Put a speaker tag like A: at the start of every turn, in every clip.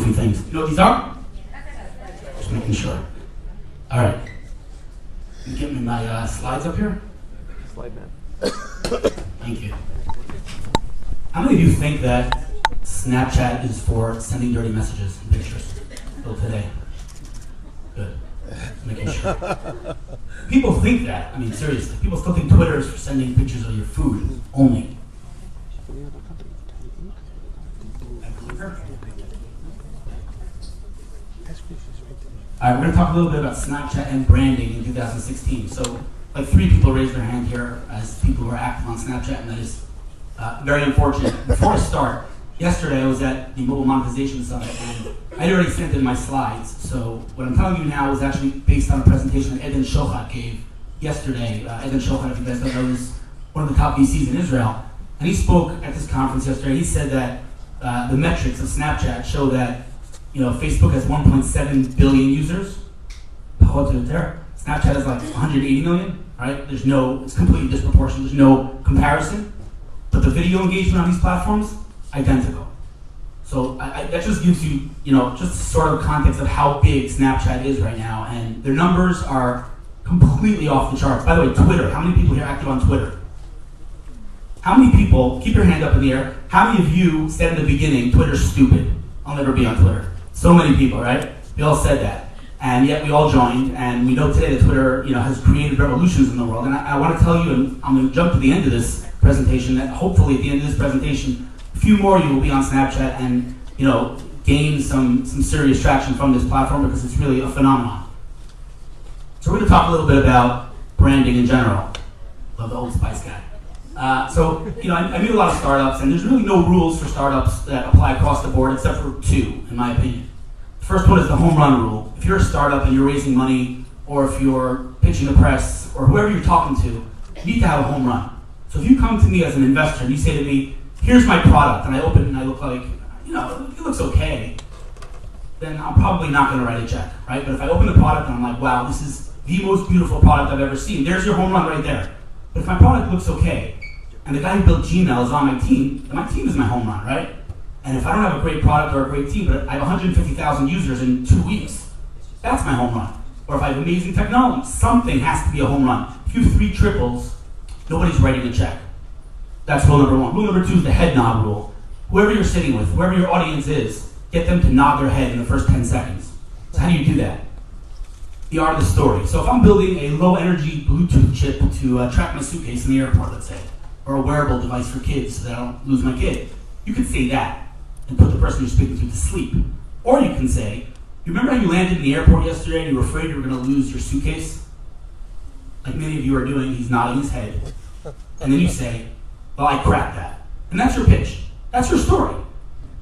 A: goofy things. You know what these are? Just making sure. All right. You get me my slides up here?
B: Slide man.
A: Thank you. How many of you think that Snapchat is for sending dirty messages and pictures? Till today. Good. Just making sure. People think that. I mean, seriously. People still think Twitter is for sending pictures of your food only. All right, we're going to talk a little bit about Snapchat and branding in 2016. So, like 3 people raised their hand here as people who are active on Snapchat, and that is very unfortunate. Before I start, yesterday I was at the Mobile Monetization Summit, and I'd already sent in my slides. So what I'm telling you now is actually based on a presentation that Eden Shochat gave yesterday. Eden Shochat, if you guys don't know, is one of the top VCs in Israel. And he spoke at this conference yesterday. He said that the metrics of Snapchat show that Facebook has 1.7 billion users. Snapchat has like 180 million, right? It's completely disproportionate. There's no comparison. But the video engagement on these platforms, identical. So that just gives you, just sort of context of how big Snapchat is right now. And their numbers are completely off the charts. By the way, Twitter, how many people here are active on Twitter? How many people, keep your hand up in the air, how many of you said in the beginning, Twitter's stupid, I'll never be on Twitter? So many people, right? We all said that. And yet we all joined, and we know today that Twitter has created revolutions in the world. And I want to tell you, and I'm going to jump to the end of this presentation, that hopefully at the end of this presentation, a few more of you will be on Snapchat and gain some serious traction from this platform, because it's really a phenomenon. So we're going to talk a little bit about branding in general. Love the Old Spice guy. I meet a lot of startups, and there's really no rules for startups that apply across the board except for 2, in my opinion. The first one is the home run rule. If you're a startup and you're raising money, or if you're pitching the press, or whoever you're talking to, you need to have a home run. So if you come to me as an investor and you say to me, here's my product, and I open it and I look like, it looks okay, then I'm probably not going to write a check, right? But if I open the product and I'm like, wow, this is the most beautiful product I've ever seen, there's your home run right there. But if my product looks okay, and the guy who built Gmail is on my team, then my team is my home run, right? And if I don't have a great product or a great team, but I have 150,000 users in 2 weeks, that's my home run. Or if I have amazing technology, something has to be a home run. If you have 3 triples, nobody's writing a check. That's rule number 1. Rule number 2 is the head nod rule. Whoever you're sitting with, whoever your audience is, get them to nod their head in the first 10 seconds. So how do you do that? The art of the story. So if I'm building a low-energy Bluetooth chip to track my suitcase in the airport, let's say, or a wearable device for kids so that I don't lose my kid, you could say that and put the person you're speaking to sleep. Or you can say, you remember how you landed in the airport yesterday and you were afraid you were going to lose your suitcase? Like many of you are doing, he's nodding his head. And then you say, well, I cracked that. And that's your pitch. That's your story.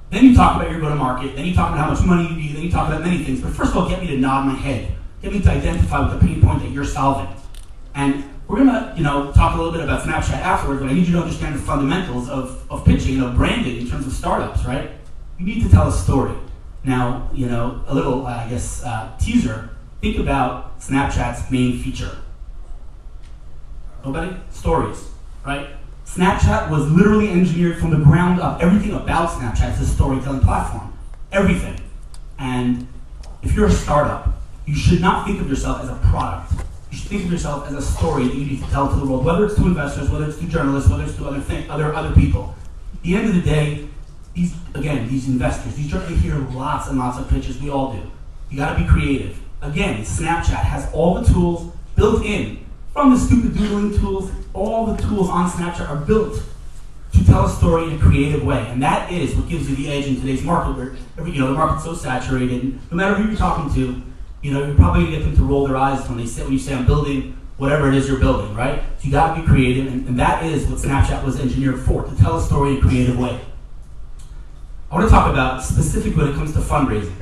A: Then you talk about your go-to-market, then you talk about how much money you need, then you talk about many things. But first of all, get me to nod my head. Get me to identify with the pain point that you're solving. And we're going to, talk a little bit about Snapchat afterwards, but I need you to understand the fundamentals of pitching, branding in terms of startups, right? You need to tell a story. Now, a little, teaser. Think about Snapchat's main feature. Nobody? Stories, right? Snapchat was literally engineered from the ground up. Everything about Snapchat is a storytelling platform. Everything. And if you're a startup, you should not think of yourself as a product. You should think of yourself as a story that you need to tell to the world, whether it's to investors, whether it's to journalists, whether it's to other people. At the end of the day, these investors, these are going to hear lots and lots of pitches. We all do. You got to be creative. Again, Snapchat has all the tools built in. From the stupid doodling tools, all the tools on Snapchat are built to tell a story in a creative way. And that is what gives you the edge in today's market, where the market's so saturated. And no matter who you're talking to, you're probably going to get them to roll their eyes when you say, I'm building whatever it is you're building, right? So you got to be creative, and that is what Snapchat was engineered for, to tell a story in a creative way. I want to talk about specifically when it comes to fundraising.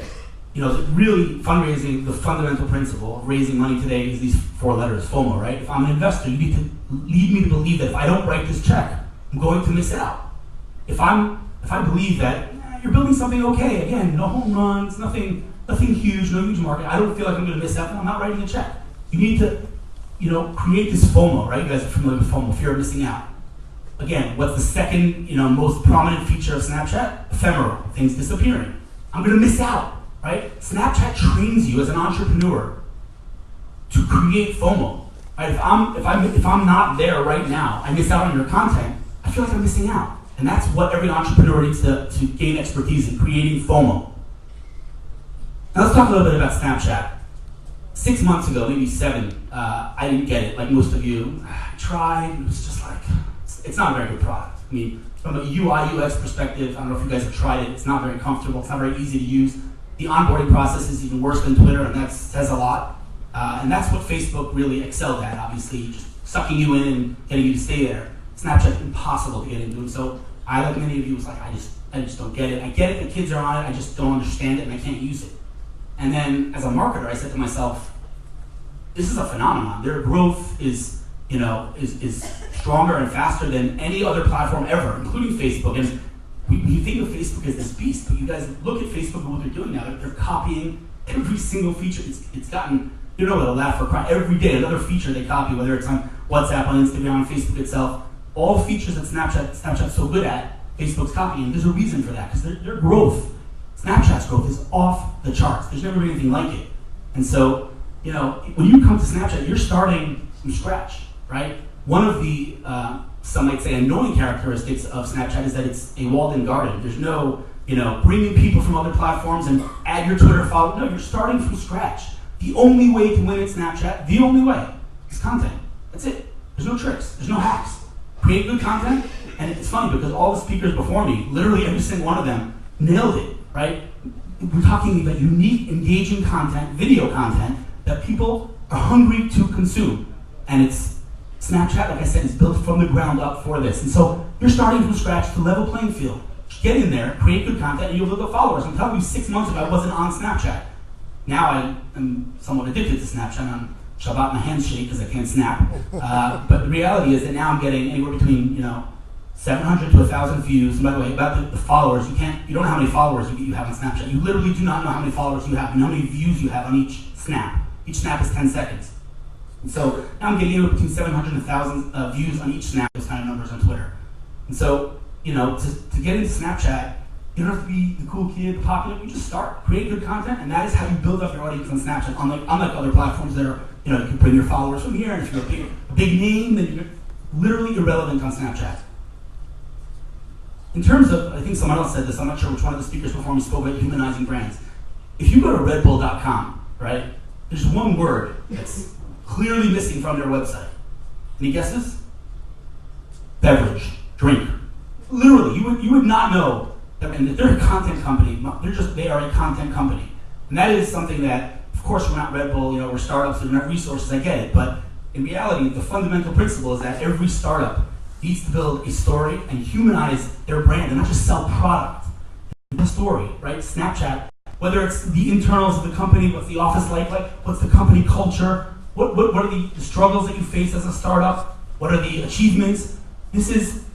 A: Really fundraising, the fundamental principle of raising money today is these 4 letters, FOMO, right? If I'm an investor, you need to lead me to believe that if I don't write this check, I'm going to miss out. If I believe that you're building something okay, again, no home runs, nothing huge, no huge market, I don't feel like I'm going to miss out, then I'm not writing a check. You need to, create this FOMO, right? You guys are familiar with FOMO, fear of missing out. Again, what's the second, most prominent feature of Snapchat? Ephemeral, things disappearing. I'm going to miss out, right? Snapchat trains you as an entrepreneur to create FOMO. Right? If I'm not there right now, I miss out on your content, I feel like I'm missing out. And that's what every entrepreneur needs to gain expertise in, creating FOMO. Now let's talk a little bit about Snapchat. 6 months ago, maybe 7, I didn't get it, like most of you. I tried, it was just like, it's not a very good product. I mean, from a UI, UX perspective, I don't know if you guys have tried it, it's not very comfortable, it's not very easy to use. The onboarding process is even worse than Twitter, and that says a lot. And that's what Facebook really excelled at, obviously, just sucking you in and getting you to stay there. Snapchat's impossible to get into, and so I, like many of you, was like, I just don't get it. I get it, the kids are on it, I just don't understand it, and I can't use it. And then, as a marketer, I said to myself, this is a phenomenon. Their growth is stronger and faster than any other platform ever, including Facebook. And we think of Facebook as this beast, but you guys look at Facebook and what they're doing now. They're copying every single feature. It's gotten, you know, it'll laugh or cry. Every day, another feature they copy, whether it's on WhatsApp, on Instagram, on Facebook itself. All the features that Snapchat's so good at, Facebook's copying. There's a reason for that, because their growth, Snapchat's growth, is off the charts. There's never been anything like it. And so, you know, when you come to Snapchat, you're starting from scratch, right? One of the, some might say, annoying characteristics of Snapchat is that it's a walled-in garden. There's no, you know, bringing people from other platforms and add your Twitter follow. No, you're starting from scratch. The only way to win at Snapchat, the only way, is content. That's it. There's no tricks. There's no hacks. Create good content, and it's funny because all the speakers before me, literally every single one of them, nailed it, right? We're talking about unique, engaging content, video content, that people are hungry to consume. And it's Snapchat, like I said, is built from the ground up for this. And so you're starting from scratch to level playing field. Get in there, create good content, and you'll build up followers. I'm telling you, 6 months ago, I wasn't on Snapchat. Now I am somewhat addicted to Snapchat. On Shabbat, my hands shake because I can't snap. But the reality is that now I'm getting anywhere between, you know, 700 to 1,000 views. And by the way, about the followers, you don't know how many followers you have on Snapchat. You literally do not know how many followers you have and how many views you have on each snap. Each snap is 10 seconds. And so now I'm getting anywhere between 700 and 1,000 views on each snap, those kind of numbers on Twitter. And so, you know, to get into Snapchat, you don't have to be the cool kid, the popular. You just start, create good content, and that is how you build up your audience on Snapchat. Unlike other platforms that are, you know, you can bring your followers from here, and if you're a big name, then you're literally irrelevant on Snapchat. In terms of, I think someone else said this, I'm not sure which one of the speakers before me spoke about humanizing brands. If you go to redbull.com, right, there's one word that's clearly missing from their website. Any guesses? Beverage, drink. Literally, you would not know. And they're a content company. They are a content company. And that is something that, of course, we're not Red Bull, you know, we're startups, we don't have resources, I get it. But in reality, the fundamental principle is that every startup needs to build a story and humanize their brand and not just sell product. The story, right? Snapchat, whether it's the internals of the company, what's the office like, what's the company culture, what are the struggles that you face as a startup, what are the achievements. This is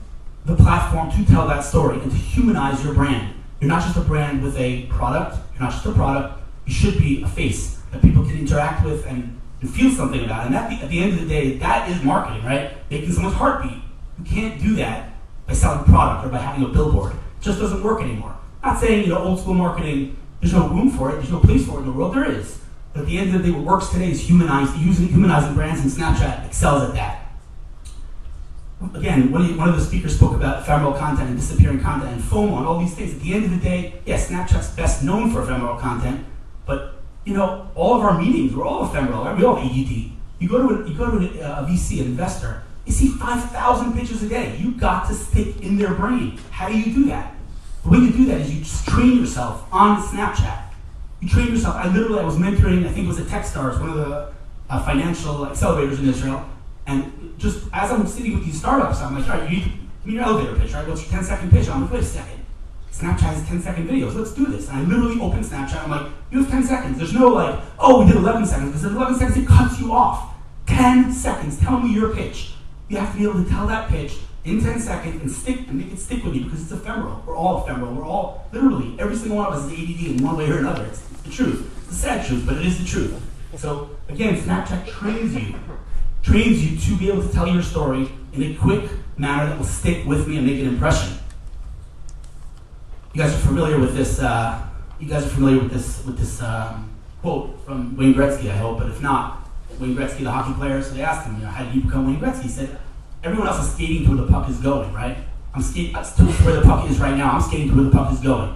A: the platform to tell that story and to humanize your brand. You're not just a brand with a product, you're not just a product, you should be a face that people can interact with and feel something about. And at the end of the day, that is marketing, right? Making someone's heart beat. You can't do that by selling product or by having a billboard. It just doesn't work anymore. I'm not saying, you know, old school marketing, there's no room for it, there's no place for it in the world, there is. But at the end of the day, what works today is humanizing brands, and Snapchat excels at that. Again, one of the speakers spoke about ephemeral content and disappearing content and FOMO and all these things. At the end of the day, yes, Snapchat's best known for ephemeral content, but you know, all of our meetings, we're all ephemeral, right? We all have ADD. You go to a VC, an investor, you see 5,000 pictures a day. You got to stick in their brain. How do you do that? The way you do that is you just train yourself on Snapchat. You train yourself. I was mentoring, I think it was at Techstars, one of the financial accelerators in Israel. And just as I'm sitting with these startups, I'm like, all right, you need to give me your elevator pitch, right? What's your 10-second pitch? I'm like, wait a second. Snapchat has 10-second videos. Let's do this. And I literally open Snapchat. I'm like, you have 10 seconds. There's no like, oh, we did 11 seconds. Because at 11 seconds, it cuts you off. 10 seconds. Tell me your pitch. You have to be able to tell that pitch in 10 seconds and make it stick with you because it's ephemeral. We're all ephemeral. We're all, literally, every single one of us is ADD in one way or another. It's the truth. It's the sad truth, but it is the truth. So, again, Snapchat trains you to be able to tell your story in a quick manner that will stick with me and make an impression. You guys are familiar with this you guys are familiar with this quote from Wayne Gretzky, I hope, but if not, Wayne Gretzky, the hockey player, so they asked him, how did you become Wayne Gretzky? He said, everyone else is skating to where the puck is going, right? I'm skating to where the puck is right now. I'm skating to where the puck is going.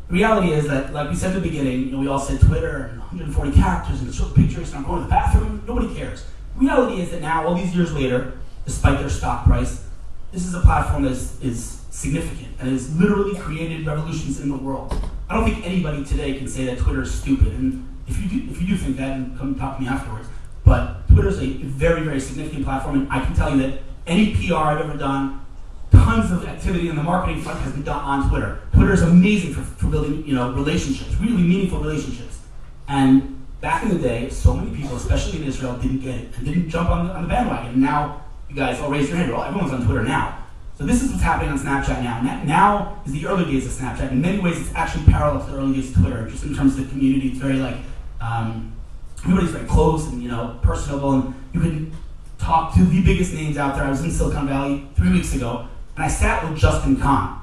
A: The reality is that, like we said at the beginning, we all said Twitter and 140 characters and short pictures and I'm going to the bathroom. Nobody cares. The reality is that now, all these years later, despite their stock price, this is a platform that is significant and has literally created revolutions in the world. I don't think anybody today can say that Twitter is stupid. And if you do think that, then come talk to me afterwards. But Twitter is a very, very significant platform, and I can tell you that any PR I've ever done, tons of activity on the marketing front has been done on Twitter. Twitter is amazing for building, relationships, really meaningful relationships. And back in the day, so many people, especially in Israel, didn't get it and didn't jump on the bandwagon. And now, you guys all raise your hand. Well, everyone's on Twitter now. So this is what's happening on Snapchat now. Now is the early days of Snapchat. In many ways, it's actually parallel to the early days of Twitter, just in terms of the community. It's very everybody's very close and personable, and you can talk to the biggest names out there. I was in Silicon Valley 3 weeks ago, and I sat with Justin Kahn.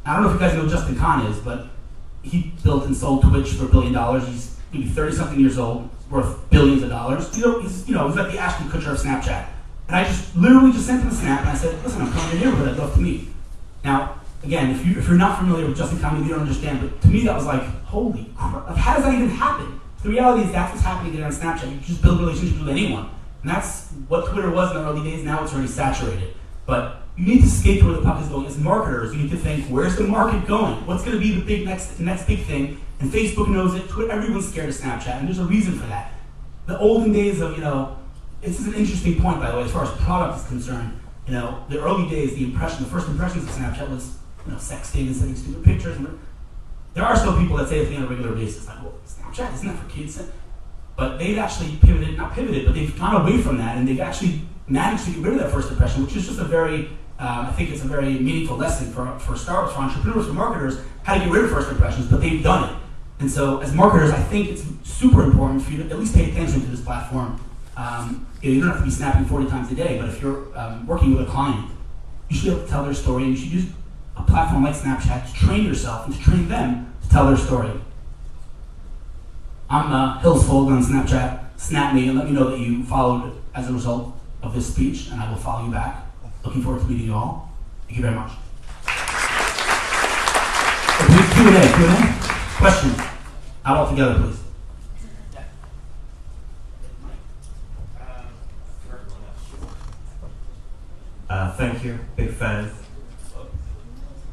A: I don't know if you guys know who Justin Kahn is, but he built and sold Twitch for $1 billion. He's maybe 30-something years old, worth billions of dollars. He's like the Ashton Kutcher of Snapchat. And I literally sent him a snap, and I said, listen, I'm coming to your neighborhood, I'd love to meet. Now, again, if you're not familiar with Justin Kahn, maybe you don't understand, but to me that was like, holy crap, how does that even happen? The reality is that's what's happening today on Snapchat. You can just build relationships with anyone. And that's what Twitter was in the early days. Now it's already saturated. But you need to skate to where the puck is going. As marketers, you need to think, where's the market going? What's going to be the next big thing? And Facebook knows it. Twitter, everyone's scared of Snapchat, and there's a reason for that. The olden days of, this is an interesting point, by the way, as far as product is concerned. The early days, the first impressions of Snapchat was, sexting and sending stupid pictures. And there are still people that say it on a regular basis, like, well, Snapchat, isn't that for kids? But they've actually not pivoted, but they've gone away from that, and they've actually managed to get rid of that first impression, which is just I think it's a very meaningful lesson for startups, for entrepreneurs, for marketers, how to get rid of first impressions, but they've done it. And so as marketers, I think it's super important for you to at least pay attention to this platform. You don't have to be snapping 40 times a day, but if you're working with a client, you should be able to tell their story, and you should use a platform like Snapchat to train yourself and to train them to tell their story. I'm Hill's Fuld on Snapchat. Snap me and let me know that you followed as a result of this speech, and I will follow you back. Looking forward to meeting you all. Thank you very much. Q&A. Questions? Out all together, please.
B: Thank you, big fan.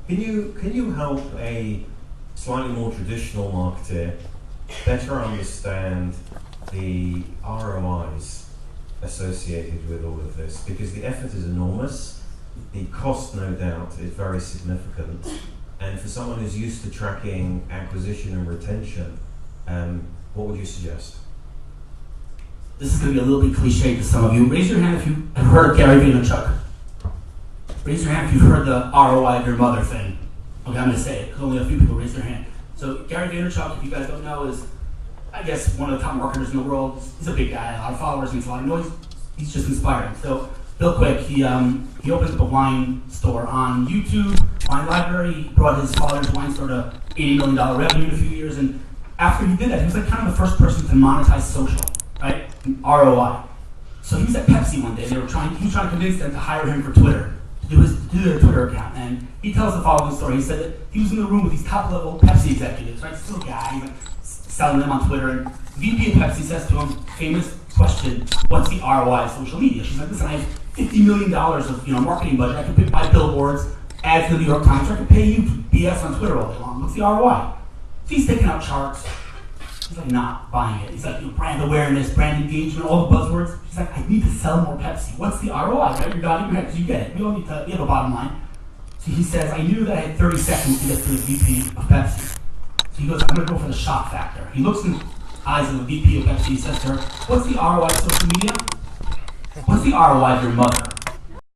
B: Can you help a slightly more traditional marketer better understand the ROIs associated with all of this? Because the effort is enormous, the cost, no doubt, is very significant, and for someone who's used to tracking acquisition and retention, what would you suggest?
A: This is going to be a little bit cliche to some of you. Raise your hand if you have heard of Gary Vaynerchuk. Raise your hand if you've heard the ROI of your mother thing. Okay, I'm going to say it, because only a few people raise their hand. So Gary Vaynerchuk, if you guys don't know, is, I guess, one of the top marketers in the world. He's a big guy, a lot of followers, makes a lot of noise. He's just inspiring. So real quick, he opened up a wine store on YouTube, wine library. He brought his father's wine store to $80 million revenue in a few years. And after he did that, he was like kind of the first person to monetize social, right? ROI. So he was at Pepsi one day. He was trying to convince them to hire him for Twitter, to do their Twitter account. And he tells the following story. He said that he was in the room with these top-level Pepsi executives, right? Still a guy, like, selling them on Twitter. And VP of Pepsi says to him, famous question, what's the ROI of social media? She's like, listen, I have $50 million of marketing budget. I can buy billboards, ads to the New York Times, or I can pay you to BS on Twitter all day long. What's the ROI? So he's taking out charts. He's like, not buying it. He's like, brand awareness, brand engagement, all the buzzwords. He's like, I need to sell more Pepsi. What's the ROI, right? You're nodding your head because you get it. We have a bottom line. So he says, I knew that I had 30 seconds to get to the VP of Pepsi. So he goes, I'm going to go for the shock factor. He looks in the eyes of the VP of Pepsi. He says to her, what's the ROI of social media? What's the ROI of your mother?